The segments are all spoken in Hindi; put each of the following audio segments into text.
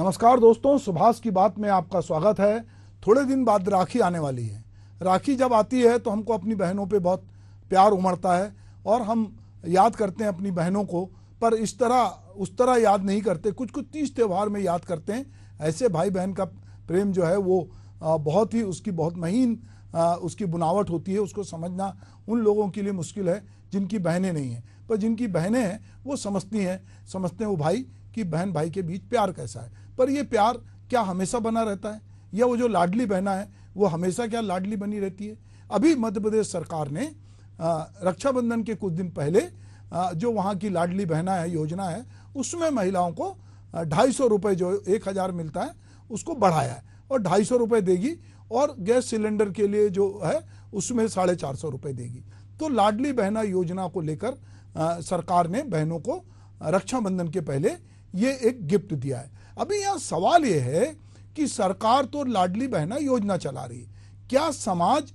नमस्कार दोस्तों, सुभाष की बात में आपका स्वागत है। थोड़े दिन बाद राखी आने वाली है। राखी जब आती है तो हमको अपनी बहनों पे बहुत प्यार उमड़ता है और हम याद करते हैं अपनी बहनों को, पर इस तरह उस तरह याद नहीं करते। कुछ कुछ तीज त्यौहार में याद करते हैं। ऐसे भाई बहन का प्रेम जो है वो बहुत ही उसकी बहुत महीन उसकी बुनावट होती है। उसको समझना उन लोगों के लिए मुश्किल है जिनकी बहनें नहीं हैं, पर जिनकी बहनें हैं वो समझते हैं वो भाई कि बहन भाई के बीच प्यार कैसा है। पर ये प्यार क्या हमेशा बना रहता है, या वो जो लाडली बहना है वो हमेशा क्या लाडली बनी रहती है। अभी मध्य प्रदेश सरकार ने रक्षाबंधन के कुछ दिन पहले जो वहाँ की लाडली बहना है योजना है, उसमें महिलाओं को 250 रुपये जो 1000 मिलता है उसको बढ़ाया है और 250 रुपये देगी, और गैस सिलेंडर के लिए जो है उसमें 450 रुपये देगी। तो लाडली बहना योजना को लेकर सरकार ने बहनों को रक्षाबंधन के पहले ये एक गिफ्ट दिया है। अभी यहाँ सवाल ये है कि सरकार तो लाडली बहना योजना चला रही है, क्या समाज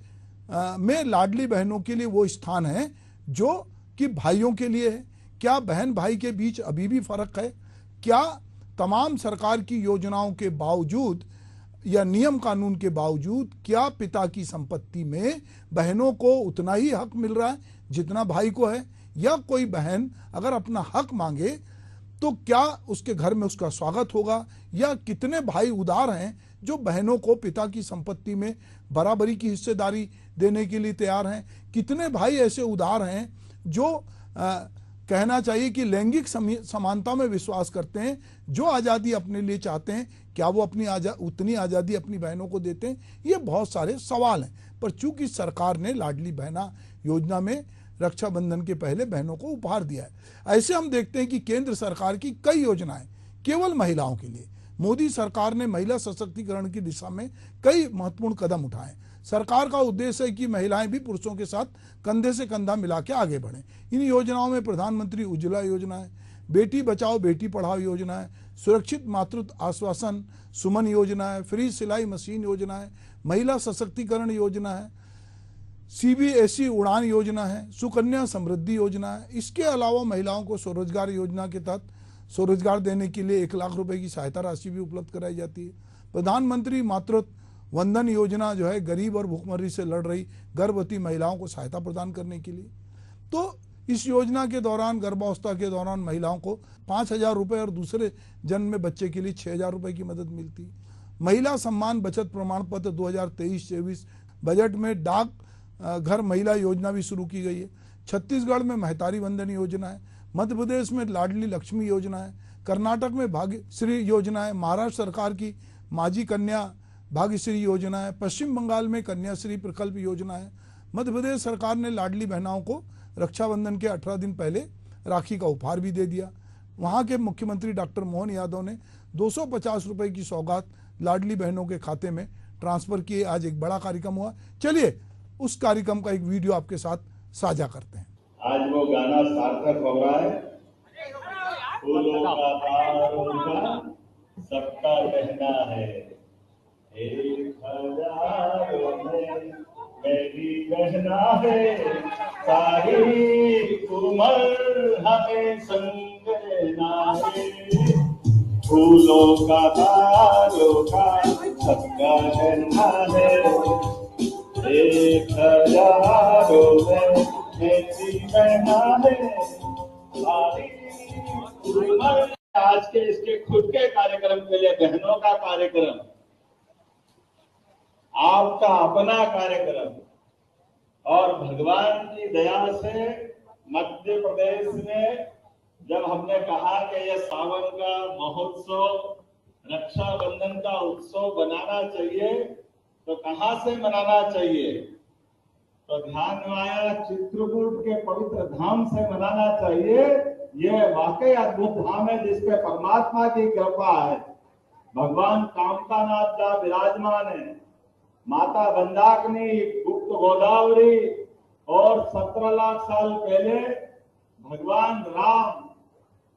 में लाडली बहनों के लिए वो स्थान है जो कि भाइयों के लिए है? क्या बहन भाई के बीच अभी भी फर्क है? क्या तमाम सरकार की योजनाओं के बावजूद या नियम कानून के बावजूद क्या पिता की संपत्ति में बहनों को उतना ही हक मिल रहा है जितना भाई को है? या कोई बहन अगर अपना हक मांगे तो क्या उसके घर में उसका स्वागत होगा? या कितने भाई उदार हैं जो बहनों को पिता की संपत्ति में बराबरी की हिस्सेदारी देने के लिए तैयार हैं? कितने भाई ऐसे उदार हैं जो कहना चाहिए कि लैंगिक समानता में विश्वास करते हैं, जो आज़ादी अपने लिए चाहते हैं, क्या वो अपनी उतनी आज़ादी अपनी बहनों को देते हैं? ये बहुत सारे सवाल हैं। पर चूंकि सरकार ने लाडली बहना योजना में रक्षाबंधन के पहले बहनों को उपहार दिया है, ऐसे हम देखते हैं कि केंद्र सरकार की कई योजनाएं केवल महिलाओं के लिए। मोदी सरकार ने महिला सशक्तिकरण की दिशा में कई महत्वपूर्ण कदम उठाए। सरकार का उद्देश्य है कि महिलाएं भी पुरुषों के साथ कंधे से कंधा मिला के आगे बढ़ें। इन योजनाओं में प्रधानमंत्री उज्ज्वला योजना है, बेटी बचाओ बेटी पढ़ाओ योजना है, सुरक्षित मातृत्व आश्वासन सुमन योजना है, फ्री सिलाई मशीन योजना है, महिला सशक्तिकरण योजना है, CBSE उड़ान योजना है, सुकन्या समृद्धि योजना है। इसके अलावा महिलाओं को स्वरोजगार योजना के तहत स्वरोजगार देने के लिए 1 लाख रुपए की सहायता राशि भी उपलब्ध कराई जाती है। प्रधानमंत्री मातृत्व वंदन योजना जो है गरीब और भुखमरी से लड़ रही गर्भवती महिलाओं को सहायता प्रदान करने के लिए। तो इस योजना के दौरान गर्भावस्था के दौरान महिलाओं को 5000 रुपये और दूसरे जन्म में बच्चे के लिए 6000 रुपये की मदद मिलती है। महिला सम्मान बचत प्रमाण पत्र 2023-24 बजट में डाक घर महिला योजना भी शुरू की गई है। छत्तीसगढ़ में महतारी वंदन योजना है, मध्य प्रदेश में लाडली लक्ष्मी योजना है, कर्नाटक में भाग्यश्री योजना है, महाराष्ट्र सरकार की माझी कन्या भाग्यश्री योजना है, पश्चिम बंगाल में कन्याश्री प्रकल्प योजना है। मध्य प्रदेश सरकार ने लाडली बहनाओं को रक्षाबंधन के 18 दिन पहले राखी का उपहार भी दे दिया। वहाँ के मुख्यमंत्री डॉक्टर मोहन यादव ने 250 रुपये की सौगात लाडली बहनों के खाते में ट्रांसफर किए। आज एक बड़ा कार्यक्रम हुआ, चलिए उस कार्यक्रम का एक वीडियो आपके साथ साझा करते हैं। आज वो गाना सार्थक हो रहा है, फूलों का हार होगा सबका कहना है, 1000 में मेरी कहना है, सारी उम्र हमें संग रहना है, फूलों का हार होगा सबका कहना है, 1000 में मेरी कहना है, सारी उम्र। आज के इसके खुद के कार्यक्रम के लिए बहनों का कार्यक्रम, आपका अपना कार्यक्रम, और भगवान की दया से मध्य प्रदेश में जब हमने कहा कि यह सावन का महोत्सव रक्षाबंधन का उत्सव बनाना चाहिए तो कहां से मनाना चाहिए, तो ध्यान में आया चित्रकूट के पवित्र धाम से मनाना चाहिए। यह वाकई अद्भुत धाम है जिसपे परमात्मा की कृपा है। भगवान कामकानाथ का विराजमान है, माता मंदाकिनी, गुप्त गोदावरी, और 17 लाख साल पहले भगवान राम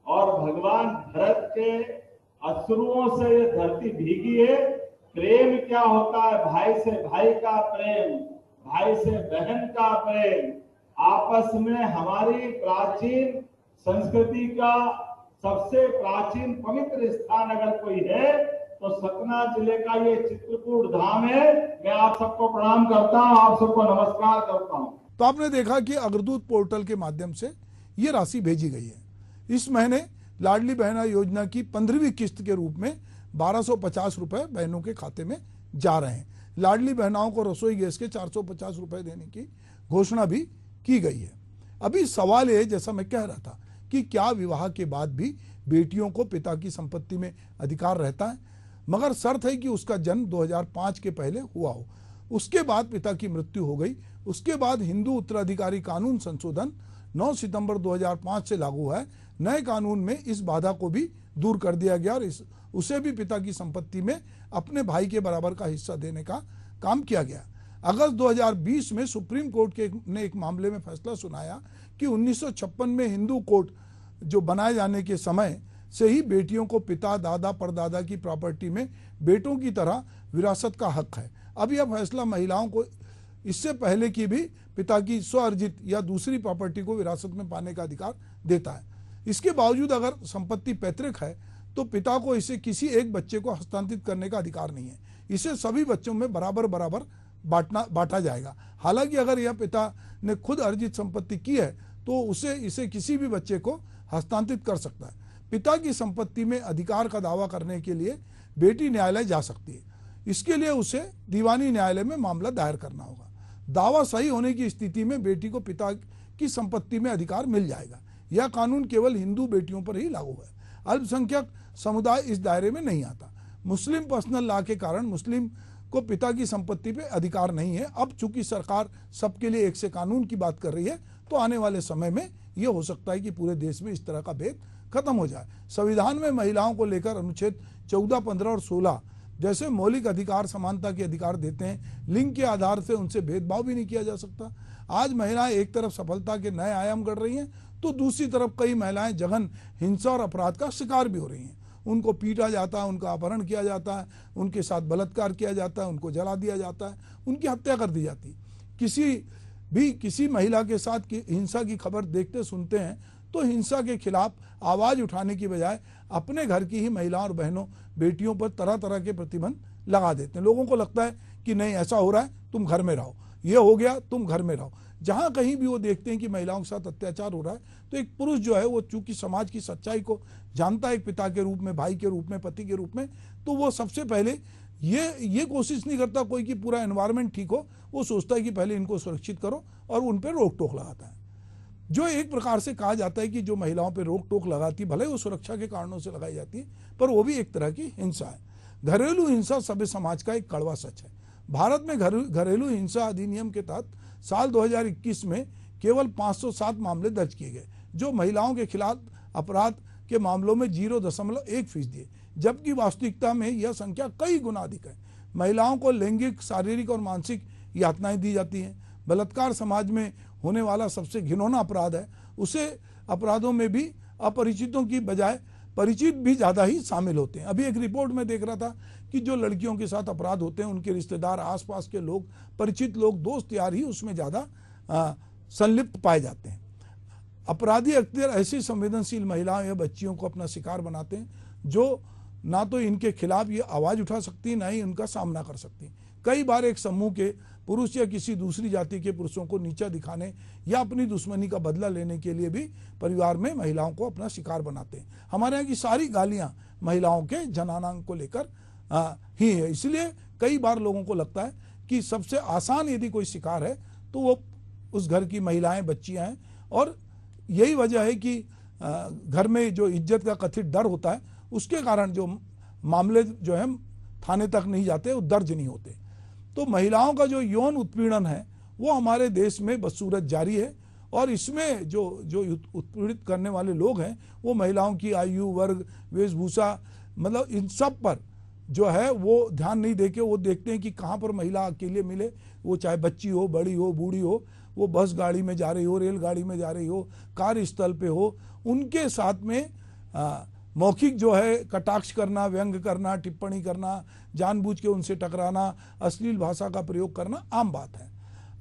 और भगवान भरत के अश्रुओं से ये धरती भीगी है। प्रेम क्या होता है? भाई से भाई का प्रेम, भाई से बहन का प्रेम, आपस में हमारी प्राचीन संस्कृति का सबसे प्राचीन पवित्र स्थान अगर कोई है तो सतना जिले का ये चित्रकूट धाम है। मैं आप सबको प्रणाम करता हूं, आप सबको नमस्कार करता हूं। तो आपने देखा कि अग्रदूत पोर्टल के माध्यम से ये राशि भेजी गई है। इस महीने लाडली बहना योजना की 15वीं किस्त के रूप में 1250 रुपए बहनों के खाते में जा रहे हैं। लाडली बहनाओं को रसोई गैस के 450 रुपए देने की घोषणा भी की गई है। अभी सवाल ये, जैसा मैं कह रहा था, कि क्या विवाह के बाद भी बेटियों को पिता की संपत्ति में अधिकार रहता है, मगर शर्त है कि उसका जन्म 2005 के पहले हुआ हो। उसके बाद पिता की मृत्यु हो गई। उसके बाद हिंदू उत्तराधिकारी कानून संशोधन 9 सितंबर 2005 से लागू है। नए कानून में इस बाधा को भी दूर कर दिया गया और उसे भी पिता की संपत्ति में अपने भाई के बराबर का हिस्सा देने का काम किया गया। अगस्त 2020 में सुप्रीम कोर्ट ने एक मामले में फैसला सुनाया कि 1956 में हिंदू कोड जो बनाए जाने के समय से ही बेटियों को पिता, दादा, परदादा की प्रॉपर्टी में बेटों की तरह विरासत का हक है। अब यह फैसला महिलाओं को इससे पहले की भी पिता की स्वअर्जित या दूसरी प्रॉपर्टी को विरासत में पाने का अधिकार देता है। इसके बावजूद अगर संपत्ति पैतृक है तो पिता को इसे किसी एक बच्चे को हस्तांतरित करने का अधिकार नहीं है। इसे सभी बच्चों में बराबर बराबर बांटा जाएगा। हालांकि अगर यह पिता ने खुद अर्जित संपत्ति की है तो इसे किसी भी बच्चे को हस्तांतरित कर सकता है। पिता की संपत्ति में अधिकार का दावा करने के लिए बेटी न्यायालय जा सकती है। इसके लिए उसे दीवानी न्यायालय में मामला दायर करना होगा। दावा सही होने की स्थिति में बेटी को पिता की संपत्ति में अधिकार मिल जाएगा। यह कानून केवल हिंदू बेटियों पर ही लागू है। अल्पसंख्यक समुदाय इस दायरे में नहीं आता। मुस्लिम पर्सनल लॉ के कारण मुस्लिम को पिता की संपत्ति पे अधिकार नहीं है। अब चूंकि सरकार सबके लिए एक से कानून की बात कर रही है तो आने वाले समय में यह हो सकता है कि पूरे देश में इस तरह का भेद खत्म हो जाए। संविधान में महिलाओं को लेकर अनुच्छेद 14, 15 और 16 जैसे मौलिक अधिकार समानता के अधिकार देते हैं। लिंग के आधार से उनसे भेदभाव भी नहीं किया जा सकता। आज महिलाएं एक तरफ सफलता के नए आयाम गढ़ रही हैं तो दूसरी तरफ कई महिलाएं जघन हिंसा और अपराध का शिकार भी हो रही हैं। उनको पीटा जाता है, उनका अपहरण किया जाता है, उनके साथ बलात्कार किया जाता है, उनको जला दिया जाता है, उनकी हत्या कर दी जाती है। किसी महिला के साथ हिंसा की खबर देखते सुनते हैं तो हिंसा के खिलाफ आवाज उठाने की बजाय अपने घर की ही महिलाओं और बहनों, बेटियों पर तरह तरह के प्रतिबंध लगा देते हैं। लोगों को लगता है कि नहीं, ऐसा हो रहा है, तुम घर में रहो, ये हो गया, तुम घर में रहो। जहां कहीं भी वो देखते हैं कि महिलाओं के साथ अत्याचार हो रहा है तो एक पुरुष जो है वो चूंकि समाज की सच्चाई को जानता है, एक पिता के रूप में, भाई के रूप में, पति के रूप में, तो वो सबसे पहले ये कोशिश नहीं करता कोई कि पूरा एनवायरनमेंट ठीक हो। वो सोचता है कि पहले इनको सुरक्षित करो और उन पर रोक टोक लगाता है। जो एक प्रकार से कहा जाता है कि जो महिलाओं पर रोक टोक लगाती, भले वो सुरक्षा के कारणों से लगाई जाती है, पर वो भी एक तरह की हिंसा है। घरेलू हिंसा सभ्य समाज का एक कड़वा सच है। भारत में घरेलू हिंसा अधिनियम के तहत साल 2021 में केवल 507 मामले दर्ज किए गए, जो महिलाओं के खिलाफ अपराध के मामलों में 0.1% है, जबकि वास्तविकता में यह संख्या कई गुना अधिक है। महिलाओं को लैंगिक, शारीरिक और मानसिक यातनाएं दी जाती हैं। बलात्कार समाज में होने वाला सबसे घिनौना अपराध है। उसे अपराधों में भी अपरिचितों की बजाय परिचित भी ज्यादा ही शामिल होते हैं। अभी एक रिपोर्ट में देख रहा था कि जो लड़कियों के साथ अपराध होते हैं उनके रिश्तेदार, आसपास के लोग, परिचित लोग, दोस्त यार ही उसमें ज्यादा संलिप्त पाए जाते हैं। अपराधी अक्सर ऐसी संवेदनशील महिलाओं या बच्चियों को अपना शिकार बनाते हैं जो ना तो इनके खिलाफ ये आवाज उठा सकती, ना ही उनका सामना कर सकती। कई बार एक समूह के पुरुष या किसी दूसरी जाति के पुरुषों को नीचा दिखाने या अपनी दुश्मनी का बदला लेने के लिए भी परिवार में महिलाओं को अपना शिकार बनाते हैं। हमारे यहाँ की सारी गालियां महिलाओं के जनानांग को लेकर ही है। इसलिए कई बार लोगों को लगता है कि सबसे आसान यदि कोई शिकार है तो वो उस घर की महिलाएं, बच्चियां हैं। और यही वजह है कि घर में जो इज्जत का कथित डर होता है उसके कारण जो मामले जो है थाने तक नहीं जाते, वो दर्ज नहीं होते। तो महिलाओं का जो यौन उत्पीड़न है वो हमारे देश में बदसूरत जारी है। और इसमें जो उत्पीड़ित करने वाले लोग हैं वो महिलाओं की आयु, वर्ग, वेशभूषा, मतलब इन सब पर जो है वो ध्यान नहीं देके वो देखते हैं कि कहाँ पर महिला अकेले मिले, वो चाहे बच्ची हो, बड़ी हो, बूढ़ी हो, वो बस गाड़ी में जा रही हो, रेलगाड़ी में जा रही हो, कार्यस्थल पे हो, उनके साथ में मौखिक जो है कटाक्ष करना, व्यंग करना, टिप्पणी करना, जानबूझ के उनसे टकराना, अश्लील भाषा का प्रयोग करना आम बात है।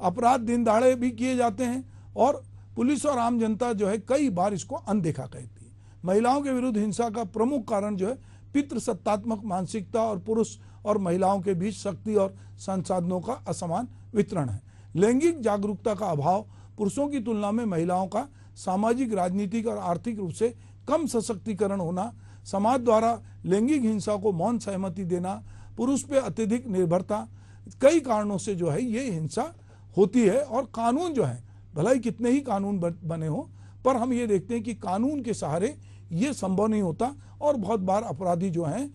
अपराध दिन दहाड़े भी किए जाते हैं और पुलिस और आम जनता जो है कई बार इसको अनदेखा कहती है। महिलाओं के विरुद्ध हिंसा का प्रमुख कारण जो है पितृसत्तात्मक मानसिकता और पुरुष और महिलाओं के बीच शक्ति और संसाधनों का असमान वितरण है। लैंगिक जागरूकता का अभाव, पुरुषों की तुलना में महिलाओं का सामाजिक, राजनीतिक और आर्थिक रूप से कम सशक्तिकरण होना, समाज द्वारा लैंगिक हिंसा को मौन सहमति देना, पुरुष पे अत्यधिक निर्भरता, कई कारणों से जो है ये हिंसा होती है। और कानून जो है, भला ही कितने ही कानून बने हो, पर हम ये देखते हैं कि कानून के सहारे ये संभव नहीं होता और बहुत बार अपराधी जो हैं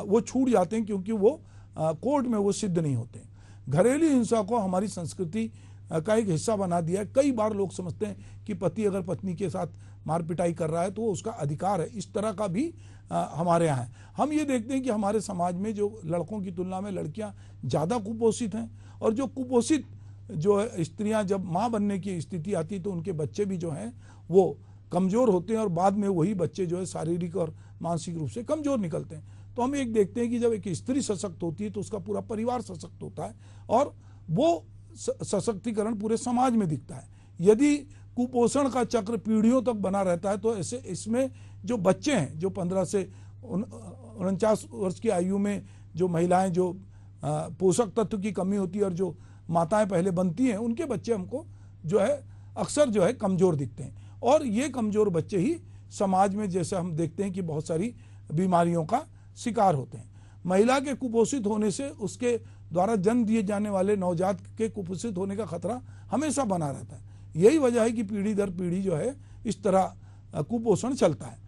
वो छूट जाते हैं क्योंकि वो कोर्ट में वो सिद्ध नहीं होते। घरेलू हिंसा को हमारी संस्कृति का एक हिस्सा बना दिया है। कई बार लोग समझते हैं कि पति अगर पत्नी के साथ मार पिटाई कर रहा है तो वो उसका अधिकार है, इस तरह का भी हमारे यहाँ है। हम ये देखते हैं कि हमारे समाज में जो लड़कों की तुलना में लड़कियाँ ज़्यादा कुपोषित हैं, और जो कुपोषित जो है स्त्रियाँ जब माँ बनने की स्थिति आती तो उनके बच्चे भी जो हैं वो कमज़ोर होते हैं और बाद में वही बच्चे जो है शारीरिक और मानसिक रूप से कमज़ोर निकलते हैं। तो हम एक देखते हैं कि जब एक स्त्री सशक्त होती है तो उसका पूरा परिवार सशक्त होता है और वो सशक्तिकरण पूरे समाज में दिखता है। यदि कुपोषण का चक्र पीढ़ियों तक बना रहता है तो ऐसे इसमें जो बच्चे हैं, जो 15 से 49 वर्ष की आयु में जो महिलाएं जो पोषक तत्व की कमी होती है और जो माताएं पहले बनती हैं, उनके बच्चे हमको जो है अक्सर जो है कमज़ोर दिखते हैं। और ये कमज़ोर बच्चे ही समाज में जैसे हम देखते हैं कि बहुत सारी बीमारियों का शिकार होते हैं। महिला के कुपोषित होने से उसके द्वारा जन्म दिए जाने वाले नवजात के कुपोषित होने का खतरा हमेशा बना रहता है। यही वजह है कि पीढ़ी दर पीढ़ी जो है इस तरह कुपोषण चलता है।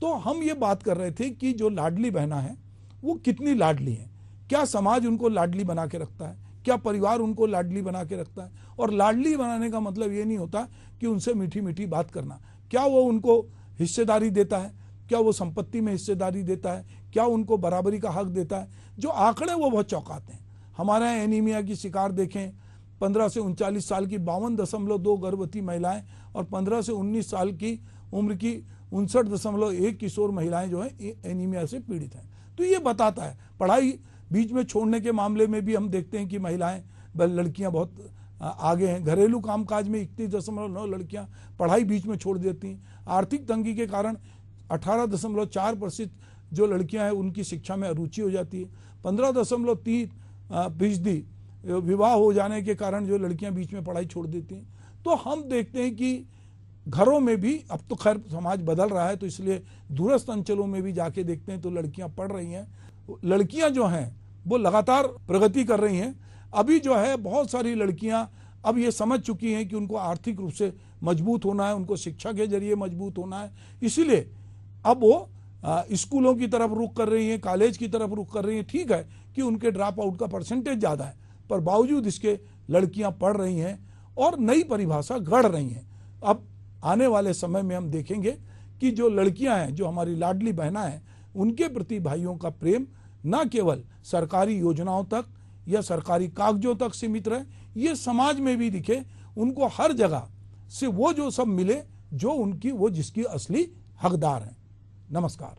तो हम ये बात कर रहे थे कि जो लाडली बहना है वो कितनी लाडली है, क्या समाज उनको लाडली बना के रखता है, क्या परिवार उनको लाडली बना के रखता है। और लाडली बनाने का मतलब ये नहीं होता कि उनसे मीठी मीठी बात करना। क्या वो उनको हिस्सेदारी देता है, क्या वो संपत्ति में हिस्सेदारी देता है, क्या उनको बराबरी का हक देता है। जो आंकड़े वो बहुत चौंकाते हैं। हमारे यहाँ एनीमिया की शिकार देखें, 15 से 39 साल की 52.2 गर्भवती महिलाएं और 15 से 19 साल की उम्र की 59.1 किशोर महिलाएं जो है एनीमिया से पीड़ित हैं। तो ये बताता है, पढ़ाई बीच में छोड़ने के मामले में भी हम देखते हैं कि महिलाएं, लड़कियां बहुत आगे हैं। घरेलू कामकाज में 31.9 लड़कियां पढ़ाई बीच में छोड़ देती हैं। आर्थिक तंगी के कारण 18.4% जो लड़कियां हैं उनकी शिक्षा में अरुचि हो जाती है। 15.3% विवाह हो जाने के कारण जो लड़कियां बीच में पढ़ाई छोड़ देती हैं। तो हम देखते हैं कि घरों में भी, अब तो खैर समाज बदल रहा है तो इसलिए दूरस्थ अंचलों में भी जाके देखते हैं तो लड़कियां पढ़ रही हैं। लड़कियां जो हैं वो लगातार प्रगति कर रही हैं। अभी जो है बहुत सारी लड़कियां अब ये समझ चुकी हैं कि उनको आर्थिक रूप से मजबूत होना है, उनको शिक्षा के जरिए मजबूत होना है, इसीलिए अब वो स्कूलों की तरफ रुख कर रही हैं, कॉलेज की तरफ रुख कर रही हैं। ठीक है कि उनके ड्रॉप आउट का परसेंटेज ज़्यादा है, पर बावजूद इसके लड़कियां पढ़ रही हैं और नई परिभाषा गढ़ रही हैं। अब आने वाले समय में हम देखेंगे कि जो लड़कियां हैं, जो हमारी लाडली बहना हैं, उनके प्रति भाइयों का प्रेम न केवल सरकारी योजनाओं तक या सरकारी कागजों तक सीमित रहे, ये समाज में भी दिखे, उनको हर जगह से वो जो सब मिले जो उनकी, वो जिसकी असली हकदार हैं। नमस्कार।